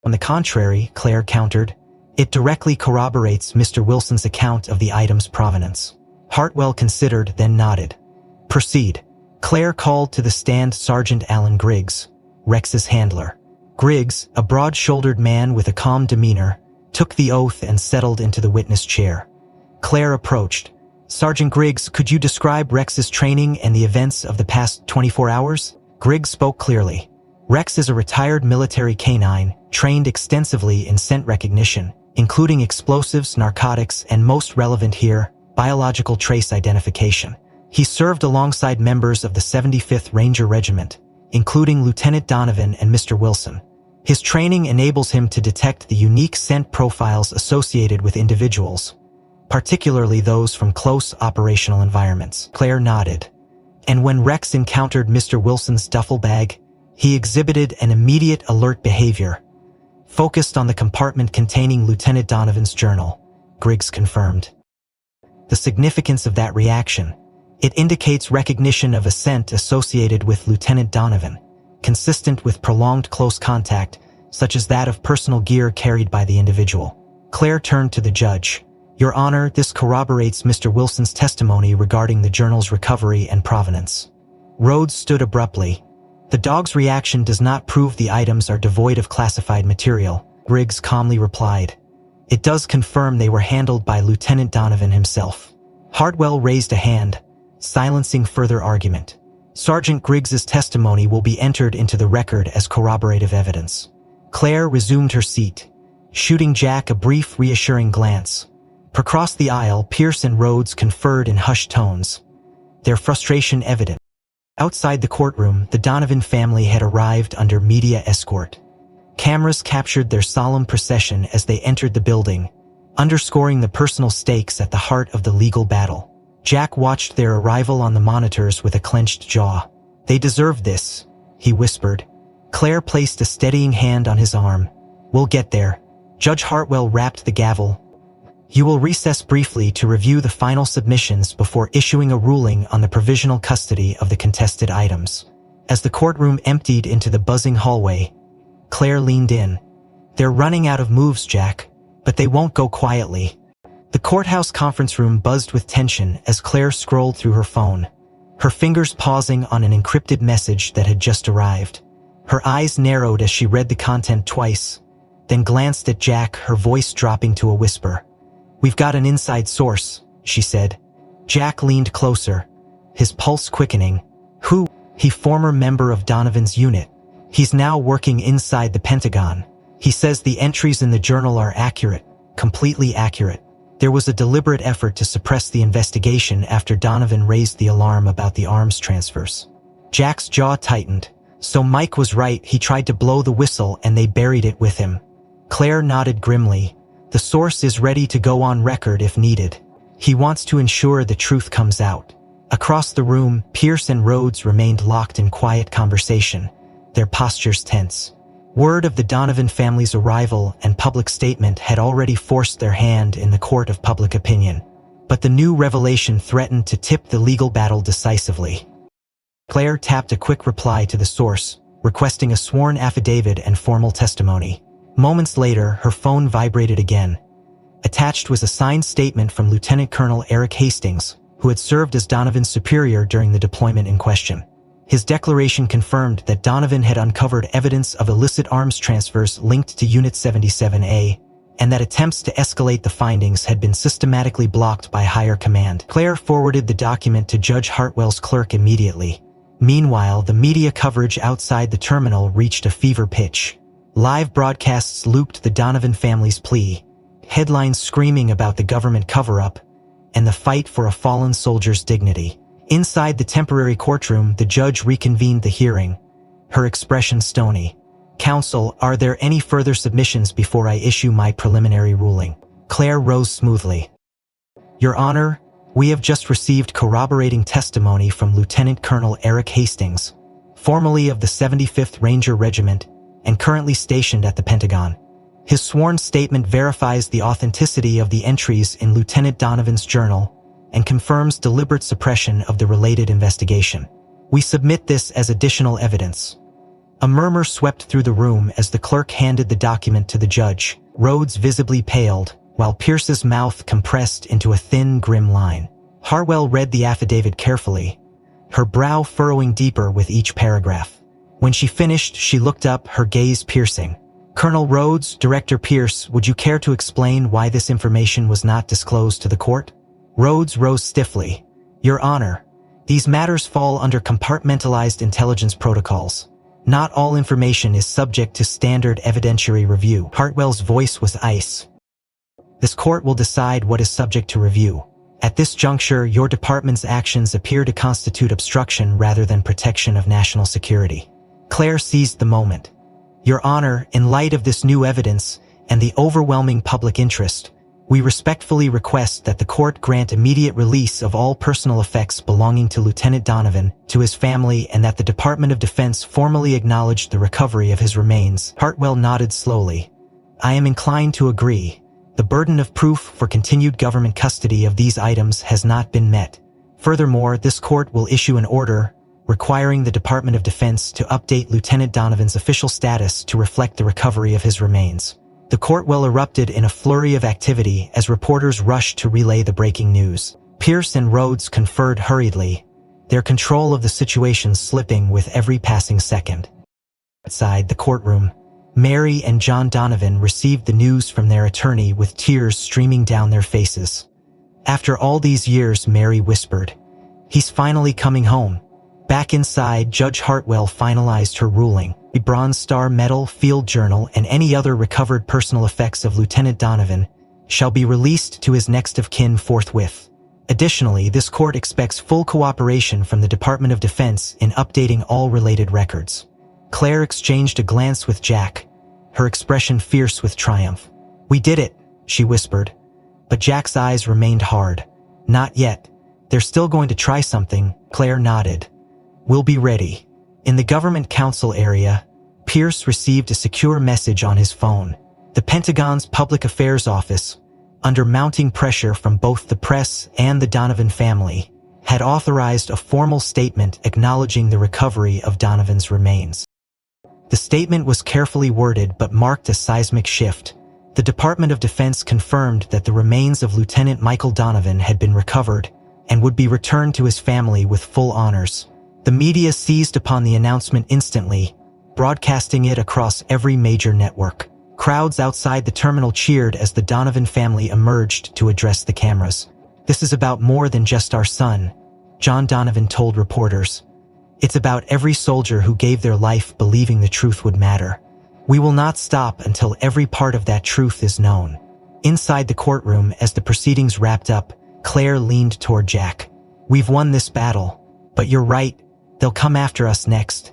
On the contrary, Claire countered, it directly corroborates Mr. Wilson's account of the item's provenance. Hartwell considered, then nodded. Proceed. Claire called to the stand Sergeant Alan Griggs, Rex's handler. Griggs, a broad-shouldered man with a calm demeanor, took the oath and settled into the witness chair. Claire approached. Sergeant Griggs, could you describe Rex's training and the events of the past 24 hours? Griggs spoke clearly. Rex is a retired military canine, trained extensively in scent recognition, including explosives, narcotics, and most relevant here, biological trace identification. He served alongside members of the 75th Ranger Regiment, including Lieutenant Donovan and Mr. Wilson. His training enables him to detect the unique scent profiles associated with individuals, particularly those from close operational environments. Claire nodded. And when Rex encountered Mr. Wilson's duffel bag, he exhibited an immediate alert behavior, focused on the compartment containing Lieutenant Donovan's journal, Griggs confirmed. The significance of that reaction: it indicates recognition of a scent associated with Lieutenant Donovan, consistent with prolonged close contact, such as that of personal gear carried by the individual. Claire turned to the judge. Your Honor, this corroborates Mr. Wilson's testimony regarding the journal's recovery and provenance. Rhodes stood abruptly. The dog's reaction does not prove the items are devoid of classified material, Griggs calmly replied. It does confirm they were handled by Lieutenant Donovan himself. Hartwell raised a hand, silencing further argument. Sergeant Griggs's testimony will be entered into the record as corroborative evidence. Claire resumed her seat, shooting Jack a brief, reassuring glance. Across the aisle, Pierce and Rhodes conferred in hushed tones, their frustration evident. Outside the courtroom, the Donovan family had arrived under media escort. Cameras captured their solemn procession as they entered the building, underscoring the personal stakes at the heart of the legal battle. Jack watched their arrival on the monitors with a clenched jaw. They deserve this, he whispered. Claire placed a steadying hand on his arm. We'll get there. Judge Hartwell rapped the gavel. You will recess briefly to review the final submissions before issuing a ruling on the provisional custody of the contested items. As the courtroom emptied into the buzzing hallway, Claire leaned in. They're running out of moves, Jack, but they won't go quietly. The courthouse conference room buzzed with tension as Claire scrolled through her phone, her fingers pausing on an encrypted message that had just arrived. Her eyes narrowed as she read the content twice, then glanced at Jack, her voice dropping to a whisper. We've got an inside source, she said. Jack leaned closer, his pulse quickening. Who? He, former member of Donovan's unit. He's now working inside the Pentagon. He says the entries in the journal are accurate, completely accurate. There was a deliberate effort to suppress the investigation after Donovan raised the alarm about the arms transfers. Jack's jaw tightened. So Mike was right, he tried to blow the whistle and they buried it with him. Claire nodded grimly. The source is ready to go on record if needed. He wants to ensure the truth comes out. Across the room, Pierce and Rhodes remained locked in quiet conversation, their postures tense. Word of the Donovan family's arrival and public statement had already forced their hand in the court of public opinion, but the new revelation threatened to tip the legal battle decisively. Claire tapped a quick reply to the source, requesting a sworn affidavit and formal testimony. Moments later, her phone vibrated again. Attached was a signed statement from Lieutenant Colonel Eric Hastings, who had served as Donovan's superior during the deployment in question. His declaration confirmed that Donovan had uncovered evidence of illicit arms transfers linked to Unit 77A, and that attempts to escalate the findings had been systematically blocked by higher command. Claire forwarded the document to Judge Hartwell's clerk immediately. Meanwhile, the media coverage outside the terminal reached a fever pitch. Live broadcasts looped the Donovan family's plea, headlines screaming about the government cover-up and the fight for a fallen soldier's dignity. Inside the temporary courtroom, the judge reconvened the hearing, her expression stony. Counsel, are there any further submissions before I issue my preliminary ruling? Claire rose smoothly. Your Honor, we have just received corroborating testimony from Lieutenant Colonel Eric Hastings, formerly of the 75th Ranger Regiment, and currently stationed at the Pentagon. His sworn statement verifies the authenticity of the entries in Lieutenant Donovan's journal and confirms deliberate suppression of the related investigation. We submit this as additional evidence. A murmur swept through the room as the clerk handed the document to the judge. Rhodes visibly paled, while Pierce's mouth compressed into a thin, grim line. Hartwell read the affidavit carefully, her brow furrowing deeper with each paragraph. When she finished, she looked up, her gaze piercing. Colonel Rhodes, Director Pierce, would you care to explain why this information was not disclosed to the court? Rhodes rose stiffly. Your Honor, these matters fall under compartmentalized intelligence protocols. Not all information is subject to standard evidentiary review. Hartwell's voice was ice. This court will decide what is subject to review. At this juncture, your department's actions appear to constitute obstruction rather than protection of national security. Claire seized the moment. Your Honor, in light of this new evidence and the overwhelming public interest, We respectfully request that the court grant immediate release of all personal effects belonging to Lieutenant Donovan, to his family, and that the Department of Defense formally acknowledge the recovery of his remains." Hartwell nodded slowly. "I am inclined to agree. The burden of proof for continued government custody of these items has not been met. Furthermore, this court will issue an order requiring the Department of Defense to update Lieutenant Donovan's official status to reflect the recovery of his remains." The court well erupted in a flurry of activity as reporters rushed to relay the breaking news. Pierce and Rhodes conferred hurriedly, their control of the situation slipping with every passing second. Outside the courtroom, Mary and John Donovan received the news from their attorney with tears streaming down their faces. "After all these years," Mary whispered, "he's finally coming home." Back inside, Judge Hartwell finalized her ruling. The Bronze Star Medal, field journal, and any other recovered personal effects of Lieutenant Donovan shall be released to his next of kin forthwith. Additionally, this court expects full cooperation from the Department of Defense in updating all related records. Claire exchanged a glance with Jack, her expression fierce with triumph. "We did it," she whispered. But Jack's eyes remained hard. "Not yet. They're still going to try something." Claire nodded. "We'll be ready." In the Government Council area, Pierce received a secure message on his phone. The Pentagon's Public Affairs Office, under mounting pressure from both the press and the Donovan family, had authorized a formal statement acknowledging the recovery of Donovan's remains. The statement was carefully worded but marked a seismic shift. The Department of Defense confirmed that the remains of Lieutenant Michael Donovan had been recovered and would be returned to his family with full honors. The media seized upon the announcement instantly, broadcasting it across every major network. Crowds outside the terminal cheered as the Donovan family emerged to address the cameras. "This is about more than just our son," John Donovan told reporters. "It's about every soldier who gave their life believing the truth would matter. We will not stop until every part of that truth is known." Inside the courtroom, as the proceedings wrapped up, Claire leaned toward Jack. "We've won this battle, but you're right. They'll come after us next."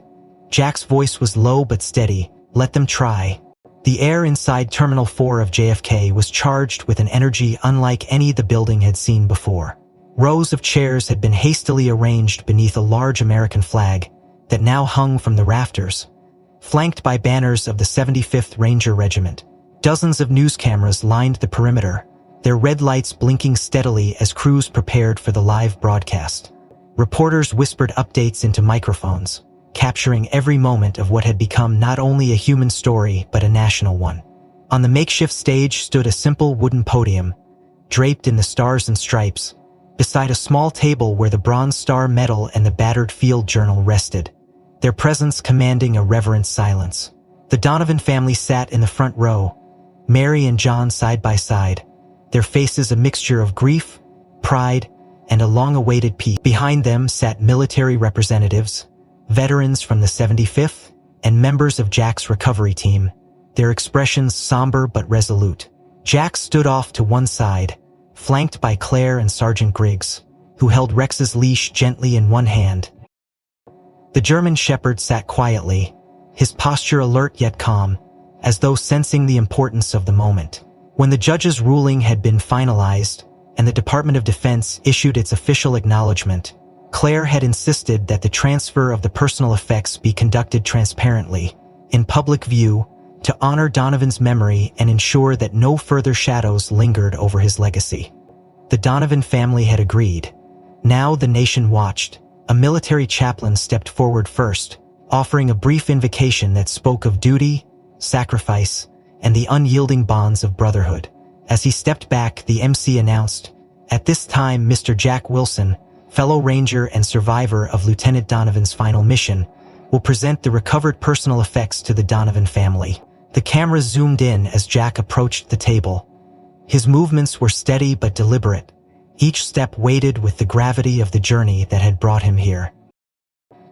Jack's voice was low but steady. "Let them try." The air inside Terminal 4 of JFK was charged with an energy unlike any the building had seen before. Rows of chairs had been hastily arranged beneath a large American flag that now hung from the rafters, flanked by banners of the 75th Ranger Regiment. Dozens of news cameras lined the perimeter, their red lights blinking steadily as crews prepared for the live broadcast. Reporters whispered updates into microphones, capturing every moment of what had become not only a human story but a national one. On the makeshift stage stood a simple wooden podium, draped in the stars and stripes, beside a small table where the Bronze Star Medal and the battered field journal rested, their presence commanding a reverent silence. The Donovan family sat in the front row, Mary and John side by side, their faces a mixture of grief, pride, and a long-awaited peace. Behind them sat military representatives, veterans from the 75th, and members of Jack's recovery team, their expressions somber but resolute. Jack stood off to one side, flanked by Claire and Sergeant Griggs, who held Rex's leash gently in one hand. The German shepherd sat quietly, his posture alert yet calm, as though sensing the importance of the moment. When the judge's ruling had been finalized, and the Department of Defense issued its official acknowledgement, Claire had insisted that the transfer of the personal effects be conducted transparently, in public view, to honor Donovan's memory and ensure that no further shadows lingered over his legacy. The Donovan family had agreed. Now the nation watched. A military chaplain stepped forward first, offering a brief invocation that spoke of duty, sacrifice, and the unyielding bonds of brotherhood. As he stepped back, the MC announced, "At this time, Mr. Jack Wilson, fellow Ranger and survivor of Lieutenant Donovan's final mission, will present the recovered personal effects to the Donovan family." The camera zoomed in as Jack approached the table. His movements were steady but deliberate, each step weighted with the gravity of the journey that had brought him here.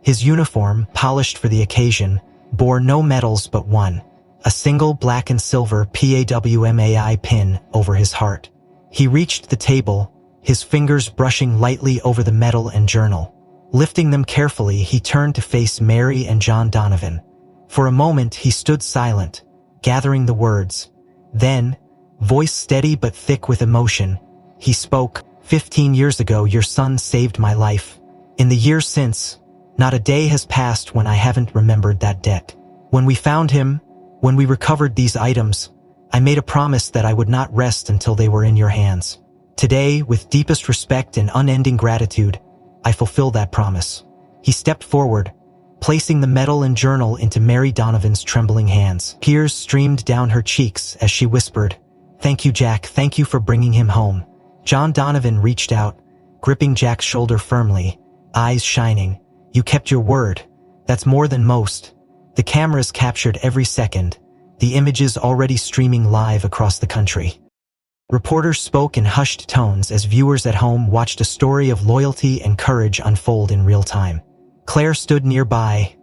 His uniform, polished for the occasion, bore no medals but one, a single black and silver PAWMAI pin over his heart. He reached the table, his fingers brushing lightly over the medal and journal. Lifting them carefully, he turned to face Mary and John Donovan. For a moment, he stood silent, gathering the words. Then, voice steady but thick with emotion. He spoke, 15 years ago your son saved my life. In the years since, not a day has passed when I haven't remembered that debt. When we found him, when we recovered these items, I made a promise that I would not rest until they were in your hands. Today, with deepest respect and unending gratitude, I fulfill that promise. He stepped forward, placing the medal and journal into Mary Donovan's trembling hands. Tears streamed down her cheeks as she whispered, "Thank you, Jack, thank you for bringing him home." John Donovan reached out, gripping Jack's shoulder firmly, eyes shining. "You kept your word. That's more than most." The cameras captured every second, the images already streaming live across the country. Reporters spoke in hushed tones as viewers at home watched a story of loyalty and courage unfold in real time. Claire stood nearby,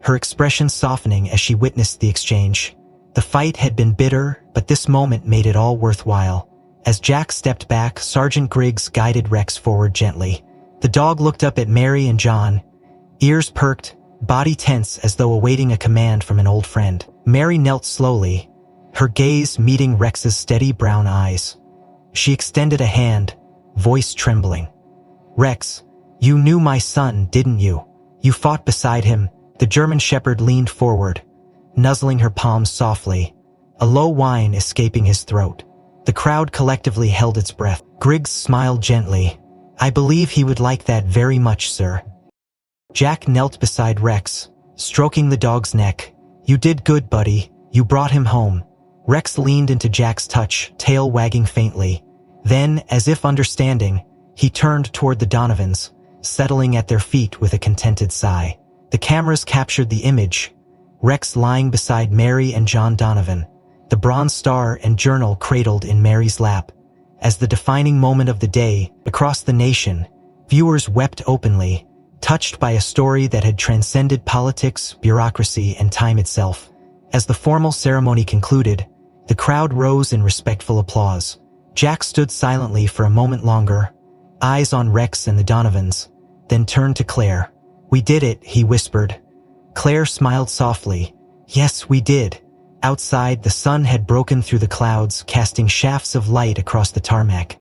her expression softening as she witnessed the exchange. The fight had been bitter, but this moment made it all worthwhile. As Jack stepped back, Sergeant Griggs guided Rex forward gently. The dog looked up at Mary and John, ears perked, body tense as though awaiting a command from an old friend. Mary knelt slowly, her gaze meeting Rex's steady brown eyes. She extended a hand, voice trembling. "Rex, you knew my son, didn't you? You fought beside him." The German shepherd leaned forward, nuzzling her palms softly, a low whine escaping his throat. The crowd collectively held its breath. Griggs smiled gently. "I believe he would like that very much, sir." Jack knelt beside Rex, stroking the dog's neck. "You did good, buddy. You brought him home." Rex leaned into Jack's touch, tail wagging faintly. Then, as if understanding, he turned toward the Donovans, settling at their feet with a contented sigh. The cameras captured the image, Rex lying beside Mary and John Donovan, the Bronze Star and journal cradled in Mary's lap. As the defining moment of the day, across the nation, viewers wept openly, touched by a story that had transcended politics, bureaucracy, and time itself. As the formal ceremony concluded, the crowd rose in respectful applause. Jack stood silently for a moment longer, eyes on Rex and the Donovans, then turned to Claire. "We did it," he whispered. Claire smiled softly. "Yes, we did." Outside, the sun had broken through the clouds, casting shafts of light across the tarmac.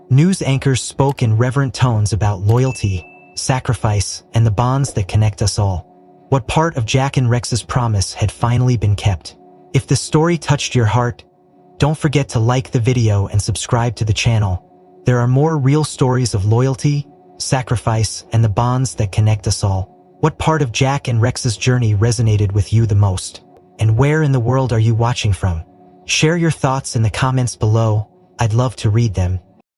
News anchors spoke in reverent tones about loyalty, sacrifice, and the bonds that connect us all. What part of Jack and Rex's promise had finally been kept? If the story touched your heart, don't forget to like the video and subscribe to the channel. There are more real stories of loyalty, sacrifice, and the bonds that connect us all. What part of Jack and Rex's journey resonated with you the most? And where in the world are you watching from? Share your thoughts in the comments below. I'd love to read them.